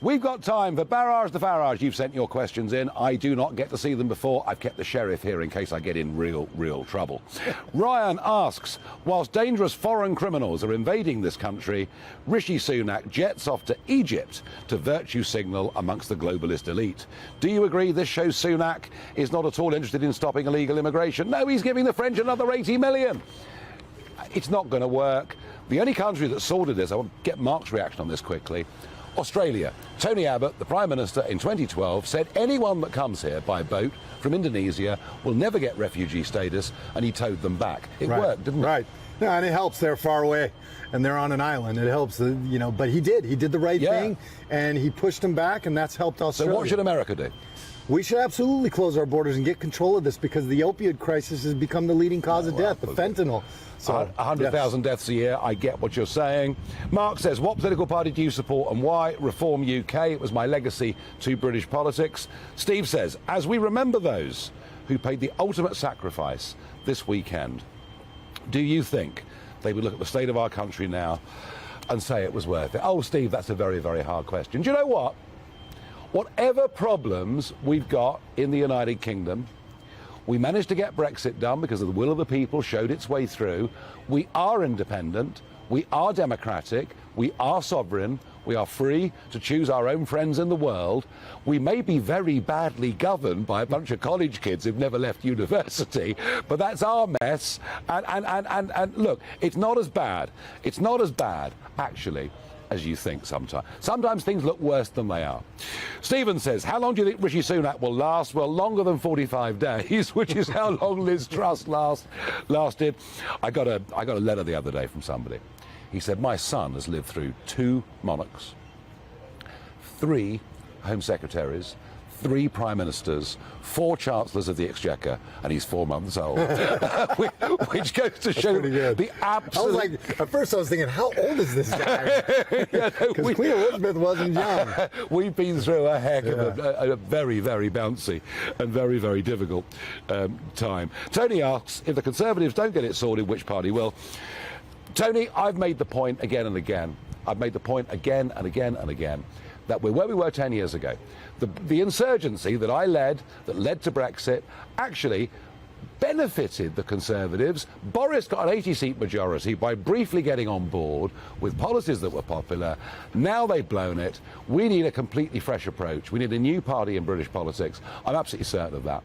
We've got time for Barrage the Farage. You've sent your questions in. I do not get to see them before. I've kept the sheriff here in case I get in real trouble. Ryan asks, whilst dangerous foreign criminals are invading this country, Rishi Sunak jets off to Egypt to virtue signal amongst the globalist elite. Do you agree this shows Sunak is not at all interested in stopping illegal immigration? No, he's giving the French another 80 million. It's not going to work. The only country that sorted this, I will get Mark's reaction on this quickly, Australia. Tony Abbott, the Prime Minister, in 2012 said anyone that comes here by boat from Indonesia will never get refugee status, and he towed them back. It worked, didn't it? Right. No, and it helps. They're far away, and they're on an island. It helps, you know, but he did the right thing, and he pushed them back, and that's helped Australia. So what should America do? We should absolutely close our borders and get control of this, because the opioid crisis has become the leading cause of death, the fentanyl. So 100,000 deaths a year, I get what you're saying. Mark says, what political party do you support and why? Reform UK, it was my legacy to British politics. Steve says, as we remember those who paid the ultimate sacrifice this weekend, do you think they would look at the state of our country now and say it was worth it? Oh, Steve, that's a very, very hard question. Do you know what? Whatever problems we've got in the United Kingdom, we managed to get Brexit done because of the will of the people showed its way through. We are independent, we are democratic, we are sovereign, we are free to choose our own friends in the world. We may be very badly governed by a bunch of college kids who've never left university, but that's our mess. And look, it's not as bad. It's not as bad, actually, as you think sometimes. Sometimes things look worse than they are. Stephen says, how long do you think Rishi Sunak will last? Well, longer than 45 days, which is how long Liz Truss lasted. I got a letter the other day from somebody. He said, my son has lived through 2 monarchs, 3 home secretaries, 3 prime ministers, 4 chancellors of the exchequer, and he's 4 months old. Which goes to show the absolute... I was like, at first I was thinking, how old is this guy? Because Queen Elizabeth wasn't young. We've been through a heck of a very, very bouncy and very, very difficult time. Tony asks, if the Conservatives don't get it sorted, which party will? Tony, I've made the point again and again. I've made the point again and again and again that we're where we were 10 years ago. The insurgency that I led, that led to Brexit, actually benefited the Conservatives. Boris got an 80-seat majority by briefly getting on board with policies that were popular. Now they've blown it. We need a completely fresh approach. We need a new party in British politics. I'm absolutely certain of that.